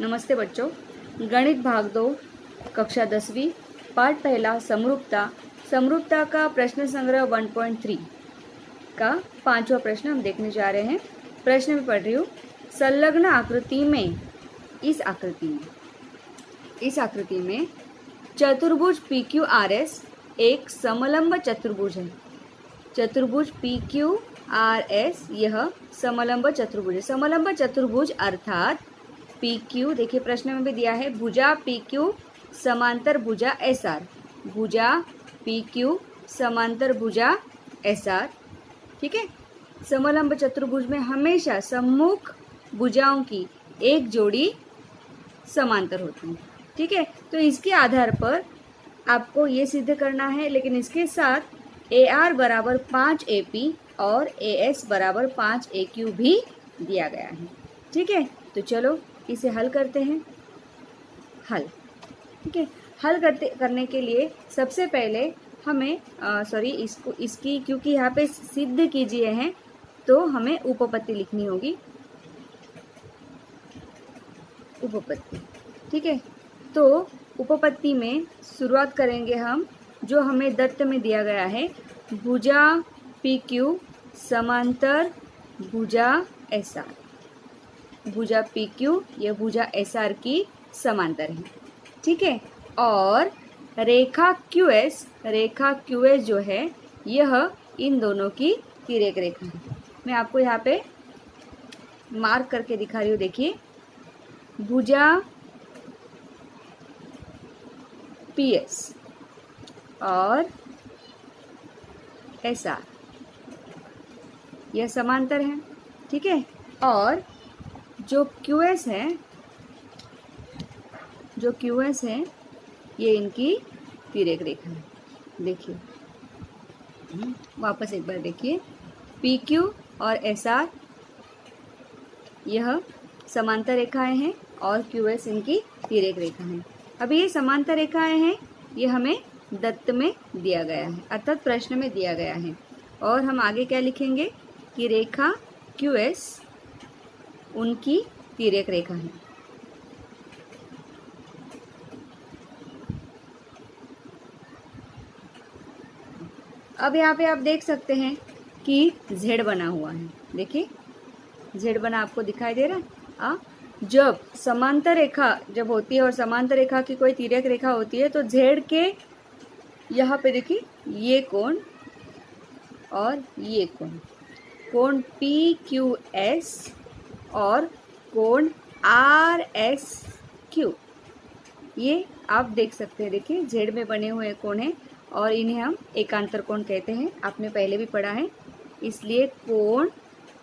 नमस्ते बच्चों, गणित भाग 2 कक्षा 10वीं पाठ पहला समरूपता का प्रश्न संग्रह 1.3 का 5वां प्रश्न हम देखने जा रहे हैं। प्रश्न में पढ़ रही हूँ। संलग्न आकृति में इस आकृति में चतुर्भुज PQRS एक समलंब चतुर्भुज है। चतुर्भुज PQRS यह समलंब चतुर्भुज है। समलंब चतुर्भुज अर्थात PQ, देखिए प्रश्न में भी दिया है, भुजा PQ समांतर भुजा SR, भुजा PQ समांतर भुजा SR। ठीक है। समलंब चतुर्भुज में हमेशा सम्मुख भुजाओं की एक जोड़ी समांतर होती है। ठीक है। तो इसके आधार पर आपको ये सिद्ध करना है, लेकिन इसके साथ AR बराबर 5 AP और AS बराबर 5 AQ भी दिया गया है। ठीक है। तो चलो इसे हल करते हैं। ठीक है। हल करने के लिए सबसे पहले हमें इसकी क्योंकि यहाँ पे सिद्ध कीजिए हैं तो हमें उपपत्ति लिखनी होगी। उपपत्ति, ठीक है। तो उपपत्ति में शुरुआत करेंगे हम, जो हमें दत्त में दिया गया है, भुजा PQ समांतर भुजा SR। भुजा PQ यह भुजा SR की समांतर है। ठीक है। और रेखा QS जो है यह इन दोनों की तिर्यक रेखा है। मैं आपको यहाँ पे मार्क करके दिखा रही हूँ। देखिए, भुजा PS और SR यह समांतर है। ठीक है। और जो QS है ये इनकी तिर्यक रेखा है। देखिए, वापस एक बार देखिए, PQ और SR यह समांतर रेखाएं हैं और QS इनकी तिर्यक रेखा है। अभी ये समांतर रेखाएं हैं, ये हमें दत्त में दिया गया है, अर्थात प्रश्न में दिया गया है। और हम आगे क्या लिखेंगे कि रेखा QS उनकी तिर्यक रेखा है। अब यहाँ पे आप देख सकते हैं कि Z बना हुआ है। देखिए, Z बना आपको दिखाई दे रहा है। जब समांतर रेखा जब होती है और समांतर रेखा की कोई तिर्यक रेखा होती है तो Z के यहाँ पे देखिए ये कोण और ये कोण PQS और कोण RSQ, ये आप देख सकते हैं। देखिए, Z में बने हुए कोण हैं और इन्हें हम एकांतर कोण कहते हैं। आपने पहले भी पढ़ा है। इसलिए कोण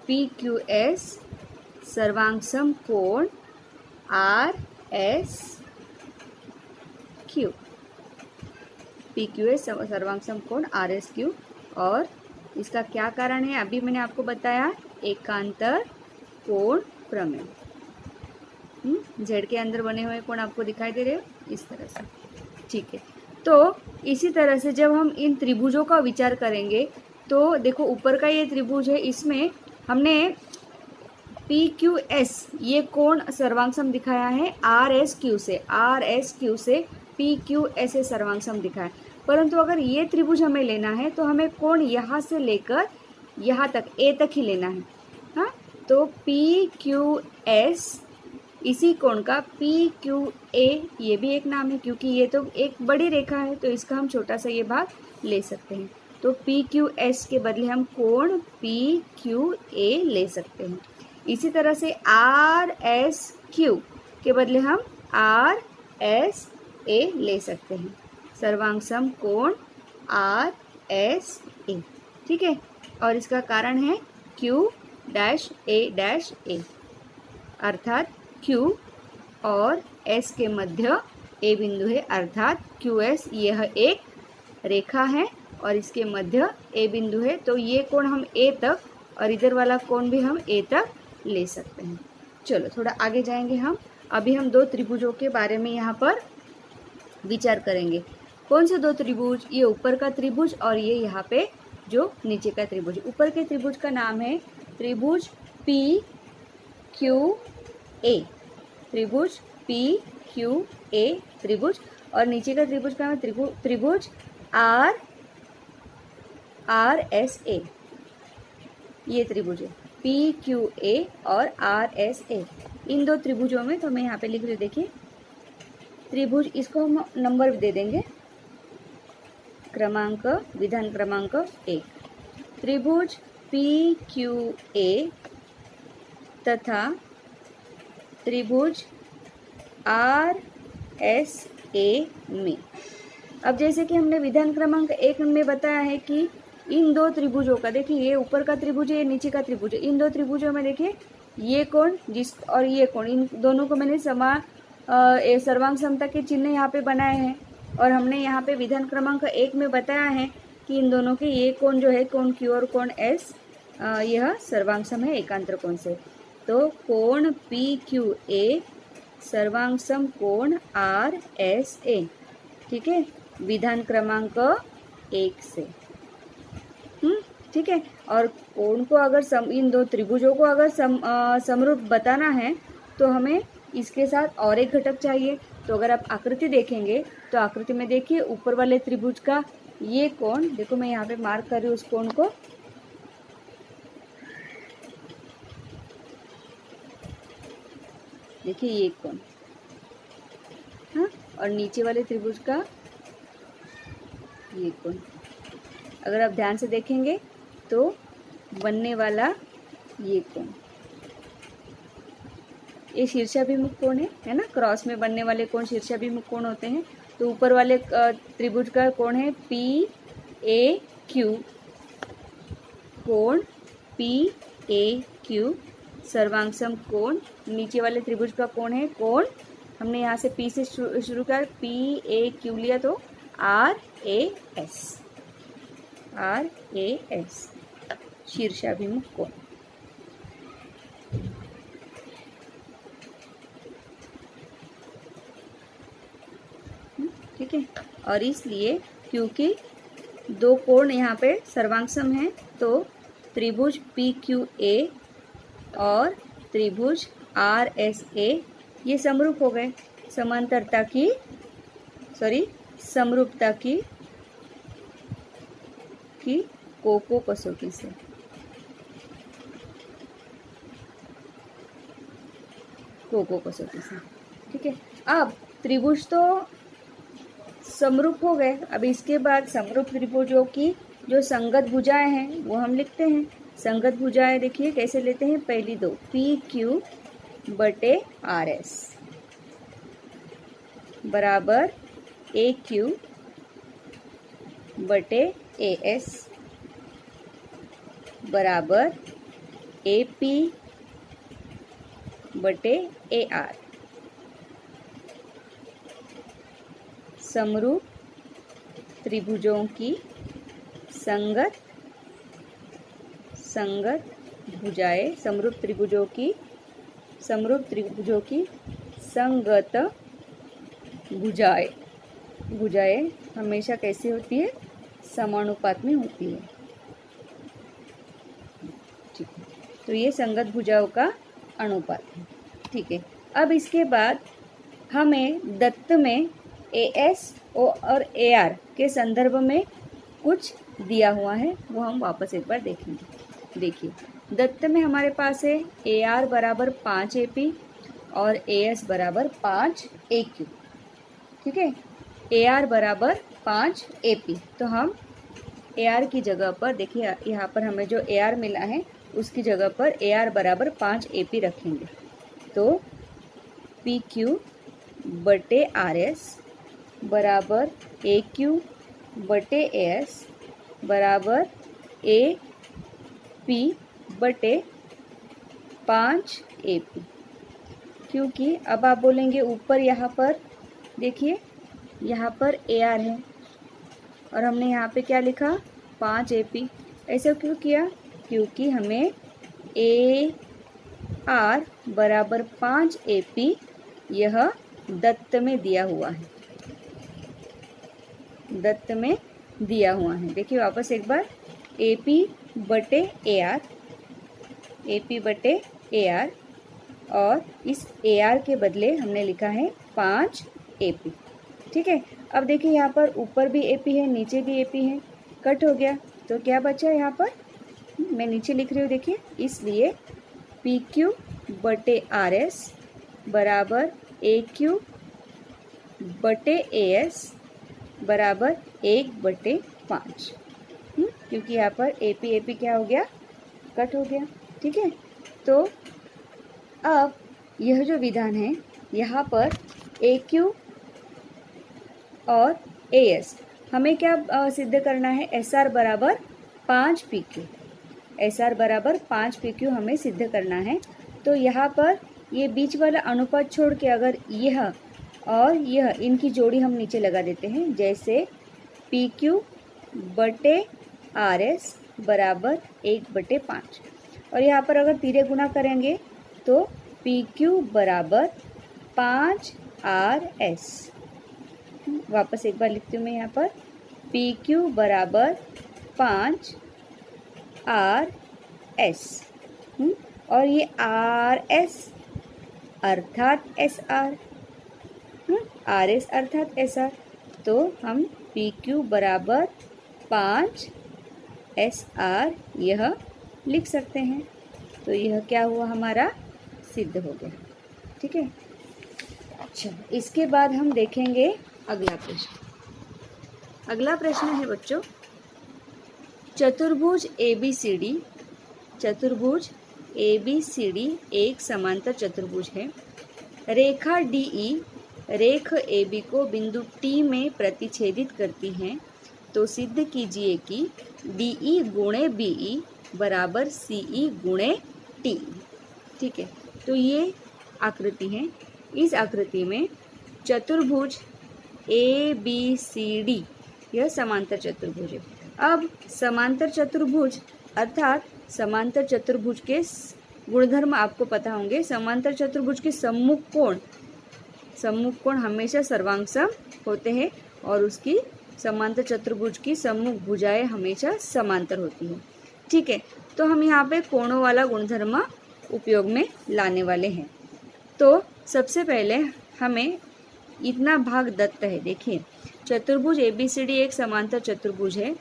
PQS सर्वांगसम कोण RSQ, PQS सर्वांगसम कोण RSQ। और इसका क्या कारण है, अभी मैंने आपको बताया, एकांतर कोण प्रमेय। Z के अंदर बने हुए कोण आपको दिखाई दे रहे हो इस तरह से। ठीक है। तो इसी तरह से जब हम इन त्रिभुजों का विचार करेंगे तो देखो, ऊपर का ये त्रिभुज है, इसमें हमने PQS ये कोण सर्वांगसम दिखाया है RSQ से PQS सर्वांगसम दिखाया है। परंतु अगर ये त्रिभुज हमें लेना है तो हमें कोण यहाँ से लेकर यहाँ तक A तक ही लेना है। हाँ, तो PQS इसी कोण का PQA ये भी एक नाम है, क्योंकि ये तो एक बड़ी रेखा है तो इसका हम छोटा सा ये भाग ले सकते हैं। तो PQS के बदले हम कोण PQA ले सकते हैं। इसी तरह से RSQ के बदले हम RSA ले सकते हैं, सर्वांगसम कोण RSA। ठीक है। और इसका कारण है Q'(A')A, अर्थात Q और S के मध्य A बिंदु है, अर्थात QS यह एक रेखा है और इसके मध्य A बिंदु है। तो ये कोण हम A तक और इधर वाला कोण भी हम A तक ले सकते हैं। चलो थोड़ा आगे जाएंगे हम। अभी हम दो त्रिभुजों के बारे में यहाँ पर विचार करेंगे। कौन से दो त्रिभुज, ये ऊपर का त्रिभुज और ये यहाँ पे जो नीचे का त्रिभुज। ऊपर के त्रिभुज का नाम है त्रिभुज PQA त्रिभुज पी क्यू ए त्रिभुज, और नीचे का त्रिभुज का त्रिभुज आर आर एस ए, ये त्रिभुज है पी क्यू ए और आर एस ए। इन दो त्रिभुजों में, तो मैं यहाँ पे लिख रही हूँ, देखिए त्रिभुज, इसको हम नंबर दे देंगे, क्रमांक, विधान क्रमांक 1। त्रिभुज पी क्यू ए तथा त्रिभुज आर एस ए में। अब जैसे कि हमने विधान क्रमांक 1 में बताया है कि इन दो त्रिभुजों का, देखिए ये ऊपर का त्रिभुज है, ये नीचे का त्रिभुज है, इन दो त्रिभुजों में देखिए ये कोण जिस और ये कोण, इन दोनों को मैंने सर्वांग समता के चिन्ह यहाँ पे बनाए हैं, और हमने यहाँ पे विधान क्रमांक 1 में बताया है कि इन दोनों के ये कोण जो है, कोण क्यू और कोण एस, यह सर्वांग सम है एकांतर कोण से। तो कोण पी क्यू ए सर्वांग सम कोण आर एस ए, ठीक है, विधान क्रमांक 1 से। ठीक है। और कोण को अगर इन दो त्रिभुजों को अगर समरूप बताना है तो हमें इसके साथ और एक घटक चाहिए। तो अगर आप आकृति देखेंगे तो आकृति में देखिए ऊपर वाले त्रिभुज का ये कोण, देखो मैं यहाँ पे मार्क कर रही हूँ उस कोण को, देखिए ये कोण, हाँ, और नीचे वाले त्रिभुज का ये कोण, अगर आप ध्यान से देखेंगे तो बनने वाला ये कोण, ये शीर्षाभिमुख कोण है ना, क्रॉस में बनने वाले कोण शीर्षाभिमुख कोण होते हैं। तो ऊपर वाले त्रिभुज का कोण है पी ए क्यू, कोण पी ए क्यू सर्वांग सम कोण। नीचे वाले त्रिभुज का कोण है कोण, हमने यहाँ से पी से शुरू किया, पी ए क्यू लिया तो R A S, R A S शीर्षाभिमुख कोण। ठीक है। और इसलिए क्योंकि दो कोण यहाँ पे सर्वांग सम है तो त्रिभुज पी क्यू ए और त्रिभुज आर एस ए ये समरूप हो गए, समांतरता की समरूपता की कोको कसौटी से। कोको कसौटी से, ठीक है। अब त्रिभुज तो समरूप हो गए, अब इसके बाद समरूप त्रिभुजों की जो संगत भुजाएं हैं वो हम लिखते हैं। संगत भुजाएं देखिए कैसे लेते हैं, पहली दो पी क्यू बटे आर एस बराबर ए क्यू बटे ए एस बराबर ए पी बटे ए आर। समरूप त्रिभुजों की संगत भुजाएं, समरूप त्रिभुजों की संगत भुजाएं हमेशा कैसे होती है, समानुपात में होती है। ठीक है, तो ये संगत भुजाओं का अनुपात है। ठीक है। अब इसके बाद हमें दत्त में ए एस और ए आर के संदर्भ में कुछ दिया हुआ है, वो हम वापस एक बार देखेंगे। देखिए दत्त में हमारे पास है ए आर बराबर 5 AP और ए एस बराबर 5 AQ। ठीक है, ए आर बराबर 5 AP, तो हम ए आर की जगह पर देखिए यहाँ पर हमें जो ए आर मिला है उसकी जगह पर ए आर बराबर 5 AP रखेंगे। तो पी क्यू बटे आर एस बराबर ए क्यू बटे ए एस बराबर ए पी बटे 5 AP। क्योंकि अब आप बोलेंगे ऊपर यहाँ पर देखिए यहाँ पर ए आर है और हमने यहाँ पे क्या लिखा 5 AP। ऐसा क्यों किया, क्योंकि हमें ए आर बराबर 5 AP यह दत्त में दिया हुआ है, दत्त में दिया हुआ है। देखिए वापस एक बार AP बटे ए आर, AP बटे ए आर, और इस AR के बदले हमने लिखा है 5 AP। ठीक है, अब देखिए यहाँ पर ऊपर भी AP है, नीचे भी AP है, कट हो गया तो क्या बचा यहाँ पर, मैं नीचे लिख रही हूँ देखिए, इसलिए PQ बटे RS बराबर AQ बटे AS बराबर 1/5, क्योंकि यहाँ पर AP क्या हो गया, कट हो गया। ठीक है, तो अब यह जो विधान है यहाँ पर AQ और AS हमें क्या सिद्ध करना है, SR बराबर 5 PQ, SR बराबर 5 PQ हमें सिद्ध करना है। तो यहाँ पर ये बीच वाला अनुपात छोड़ के अगर यह और यह इनकी जोड़ी हम नीचे लगा देते हैं, जैसे PQ बटे RS बराबर 1/5, और यहाँ पर अगर तिरे गुना करेंगे तो PQ बराबर 5RS। वापस एक बार लिखती हूँ मैं यहाँ पर, PQ बराबर 5RS, और ये RS अर्थात SR, RS अर्थात SR, तो हम PQ बराबर 5SR यह लिख सकते हैं। तो यह क्या हुआ, हमारा सिद्ध हो गया। ठीक है, अच्छा इसके बाद हम देखेंगे अगला प्रश्न। अगला प्रश्न है बच्चों, चतुर्भुज ABCD एक समांतर चतुर्भुज है। रेखा DE रेख AB को बिंदु T में प्रतिच्छेदित करती है, तो सिद्ध कीजिए कि DE गुणे BE बराबर CE गुणे T। ठीक है, तो ये आकृति है, इस आकृति में चतुर्भुज ABCD यह समांतर चतुर्भुज है। अब समांतर चतुर्भुज अर्थात समांतर चतुर्भुज के गुणधर्म आपको पता होंगे। समांतर चतुर्भुज के सम्मुख कोण हमेशा सर्वांगसम होते हैं और उसकी समांतर चतुर्भुज की सम्मुख भुजाएं हमेशा समांतर होती हैं। ठीक है, तो हम यहाँ पे कोणों वाला गुणधर्म उपयोग में लाने वाले हैं। तो सबसे पहले हमें इतना भाग दत्त है, देखिए चतुर्भुज ABCD एक समांतर चतुर्भुज है।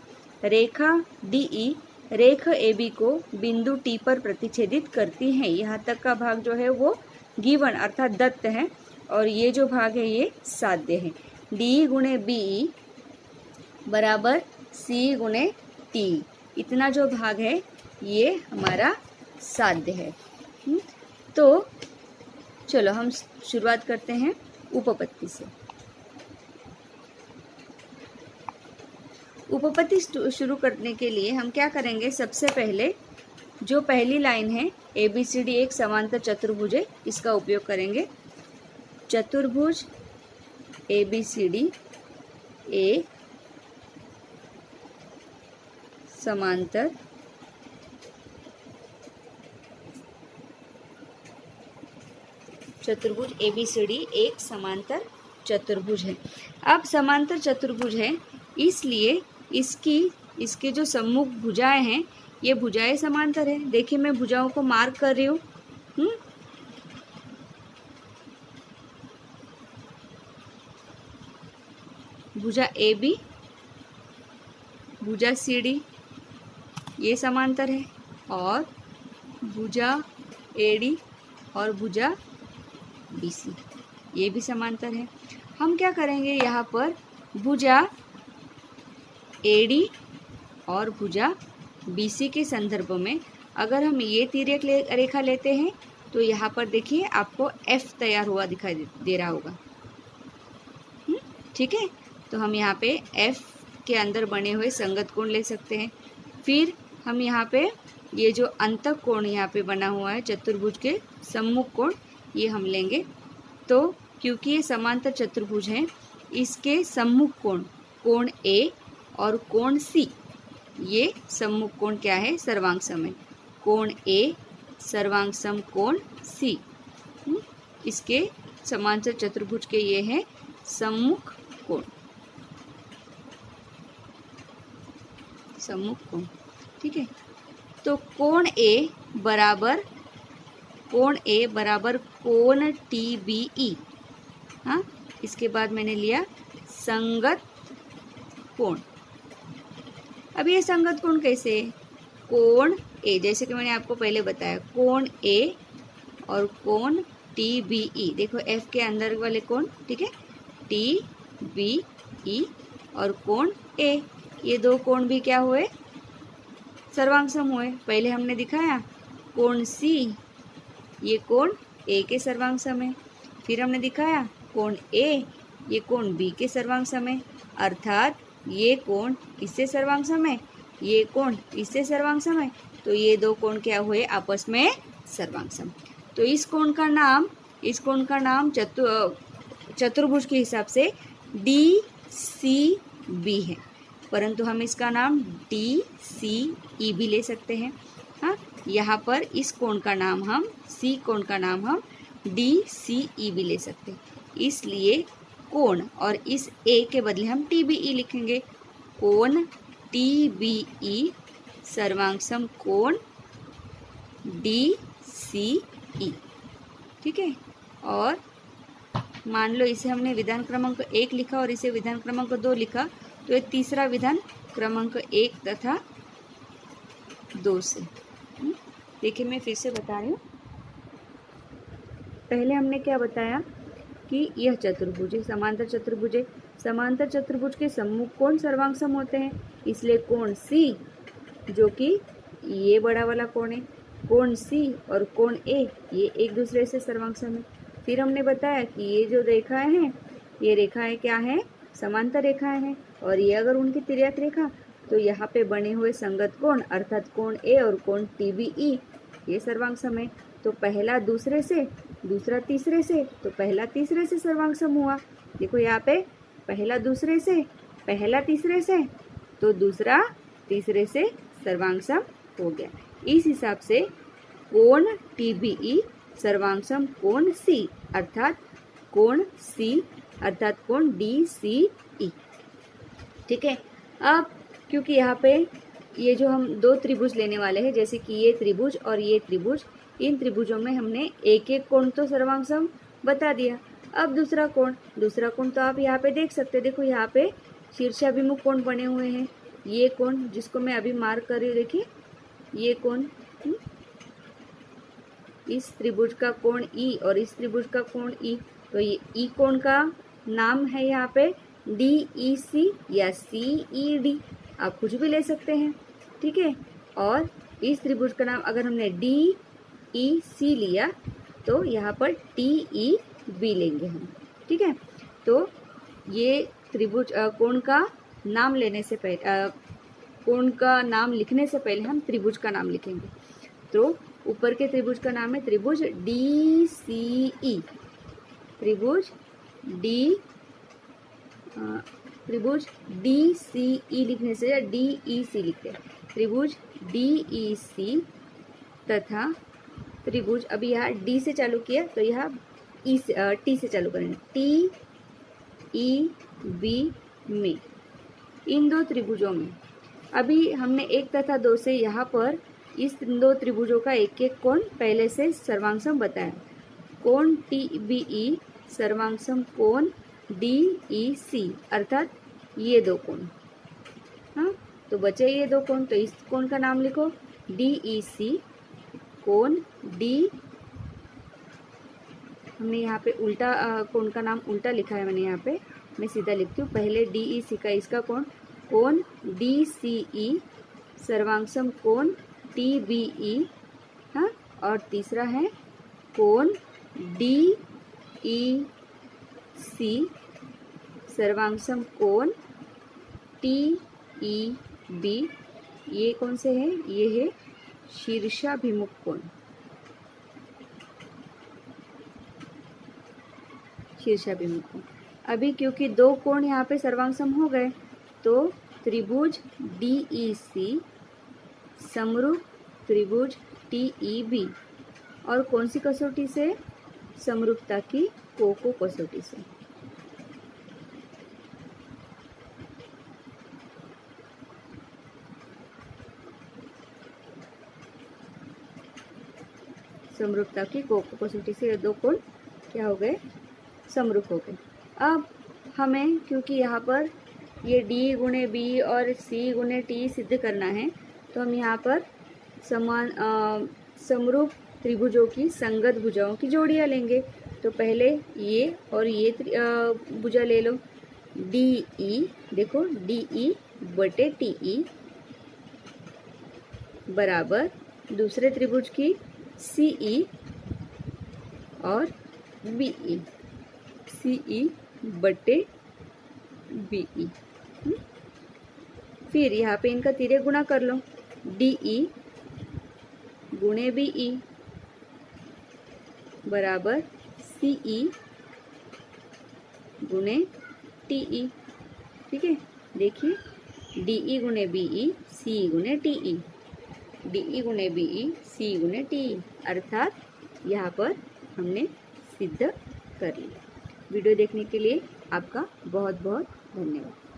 रेखा DE रेख AB को बिंदु T पर प्रतिच्छेदित करती है। यहाँ तक का भाग जो है वो गिवन अर्थात दत्त है, और ये जो भाग है ये साध्य है। DE गुणे BE बराबर CE गुणे T, इतना जो भाग है ये हमारा साध्य है। तो चलो हम शुरुआत करते हैं उपपत्ति से। उपपत्ति शुरू करने के लिए हम क्या करेंगे, सबसे पहले जो पहली लाइन है ABCD एक समांतर चतुर्भुज है, इसका उपयोग करेंगे। चतुर्भुज ABCD एक समांतर चतुर्भुज ABCD एक समांतर चतुर्भुज है। अब समांतर चतुर्भुज है इसलिए इसके जो सम्मुख भुजाएं हैं ये भुजाएं समांतर है। देखिए मैं भुजाओं को मार्क कर रही हूँ। भुजा AB, भुजा CD ये समांतर है, और भुजा AD और भुजा BC ये भी समांतर है। हम क्या करेंगे, यहाँ पर भुजा AD और भुजा BC के संदर्भ में अगर हम ये तिर्यक रेखा लेते हैं तो यहाँ पर देखिए आपको F तैयार हुआ दिखाई दे रहा होगा। ठीक है, तो हम यहाँ पे F के अंदर बने हुए संगत कोण ले सकते हैं। फिर हम यहाँ पे ये जो अंतक कोण यहाँ पे बना हुआ है चतुर्भुज के सम्मुख कोण, ये हम लेंगे। तो क्योंकि ये समांतर चतुर्भुज है, इसके सम्मुख कोण A और कोण C, ये सम्मुख कोण क्या है, सर्वांग सम है। कोण A सर्वांग सम कोण C, इसके समांतर चतुर्भुज के ये है सम्मुख कोण, सम्मुख कोण। ठीक है, तो कोण A बराबर कोण ए बराबर कोण टी बी ई। हाँ, इसके बाद मैंने लिया संगत कोण। अब ये संगत कोण कैसे है? कोण ए, जैसे कि मैंने आपको पहले बताया, कोण ए और कोण टी बी ई। देखो एफ के अंदर वाले कोण, ठीक है, टी बी ई और कोण ए, ये दो कोण भी क्या हुए? सर्वांगसम हुए। पहले हमने दिखाया कोण सी, ये कोण ए के सर्वांगसम है। फिर हमने दिखाया कोण ए, ये कोण बी के सर्वांगसम है। अर्थात ये कोण इससे सर्वांगसम है, ये कोण इससे सर्वांगसम है, तो ये दो कोण क्या हुए? आपस में सर्वांगसम। तो इस कोण का नाम चतुर्भुज के हिसाब से डी सी बी है, परंतु हम इसका नाम डी सी ई भी ले सकते हैं। हाँ, यहाँ पर इस कोण का नाम हम डी सी ई भी ले सकते हैं। इसलिए कोण और इस ए के बदले हम टी बी ई लिखेंगे। कोण टी बी ई सर्वांगसम कोण डी सी ई, ठीक है। और मान लो इसे हमने विधान क्रमांक 1 लिखा और इसे विधान क्रमांक 2 लिखा, तो ये तीसरा विधान क्रमांक 1 तथा 2 से। देखिए मैं फिर से बता रही हूँ। पहले हमने क्या बताया कि यह चतुर्भुज है, समांतर चतुर्भुज है। समांतर चतुर्भुज के सम्मुख कोण सर्वांगसम होते हैं, इसलिए कोण सी, जो कि ये बड़ा वाला कोण है, कोण सी और कोण ए, ये एक दूसरे से सर्वांगसम है। फिर हमने बताया कि ये जो रेखाएं हैं, ये रेखाएं क्या हैं? समांतर रेखाएं हैं, और ये अगर उनकी तिर्यक रेखा, तो यहाँ पे बने हुए संगत कोण अर्थात कोण ए और कोण टी बी ई, ये सर्वांगसम है। तो पहला दूसरे से, दूसरा तीसरे से, तो पहला तीसरे से सर्वांगसम हुआ। देखो यहाँ पे पहला दूसरे से, पहला तीसरे से, तो दूसरा तीसरे से सर्वांगसम हो गया। इस हिसाब से कोण टी बी ई सर्वांगसम कोण सी अर्थात कोण डी सी ई, ठीक है। अब क्योंकि यहाँ पे ये जो हम दो त्रिभुज लेने वाले हैं, जैसे कि ये त्रिभुज और ये त्रिभुज, इन त्रिभुजों में हमने एक एक कोण तो सर्वांगसम बता दिया। अब दूसरा कोण तो आप यहाँ पे देख सकते हैं। देखो यहाँ पे शीर्षाभिमुख कोण बने हुए हैं। ये कोण जिसको मैं अभी मार्क कर रही हूँ, देखिए ये कोण, इस त्रिभुज का कोण ई और इस त्रिभुज का कोण ई, तो ये ई कोण का नाम है यहाँ पे डी ई सी या सी ई डी, आप कुछ भी ले सकते हैं, ठीक है। और इस त्रिभुज का नाम अगर हमने डी ई सी लिया, तो यहाँ पर टी ई बी लेंगे हम, ठीक है। तो ये त्रिभुज कोण का नाम लेने से पहले, कोण का नाम लिखने से पहले हम त्रिभुज का नाम लिखेंगे। तो ऊपर के त्रिभुज का नाम है त्रिभुज डी सी ई, त्रिभुज डी सी ई लिखने से डी ई सी लिखते हैं, त्रिभुज डी ई सी तथा त्रिभुज, अभी यहाँ डी से चालू किया तो यहाँ ई से टी से चालू करेंगे, टी ई बी में। इन दो त्रिभुजों में अभी हमने 1 तथा 2 से यहाँ पर इस दो त्रिभुजों का एक एक कोण पहले से सर्वांगसम बताया। कोण टी बी ई सर्वांगसम कोण डी ई सी अर्थात ये दो कोण। हाँ, तो बचे ये दो कोण, तो इस कोण का नाम लिखो डी ई सी कोण डी, हमने यहाँ पे उल्टा कोण का नाम उल्टा लिखा है मैंने, यहाँ पे मैं सीधा लिखती हूँ। पहले डी ई सी का इसका कोण डी सी ई सर्वांगसम कोण टी बी ई, हाँ, और तीसरा है कोण डी ई सी सर्वांगसम कोण टी ई बी। ये कौन से है? ये है शीर्षाभिमुख कोण, शीर्षाभिमुख कोण। अभी क्योंकि दो कोण यहाँ पे सर्वांगसम हो गए, तो त्रिभुज डी ई सी समरूप त्रिभुज टी ई बी, और कौन सी कसौटी से? समरूपता की कोको कसौटी से। समरूपता की कसौटी से ये दो कोण क्या हो गए, समरूप हो गए। अब हमें क्योंकि यहाँ पर ये D गुणे B और C गुणे T सिद्ध करना है, तो हम यहाँ पर समरूप त्रिभुजों की संगत भुजाओं की जोड़ियाँ लेंगे। तो पहले ये और ये भुजा ले लो, DE, देखो DE बटे TE बराबर दूसरे त्रिभुज की CE और BE, CE बटे BE। फिर यहाँ पे इनका तिर्य गुणा कर लो, DE गुणे BE बराबर CE गुणे TE। ठीक है, देखिए DE गुणे BE, CE गुणे TE, DE गुणे BE, CE गुणे TE, अर्थात यहाँ पर हमने सिद्ध कर लिया। वीडियो देखने के लिए आपका बहुत बहुत धन्यवाद।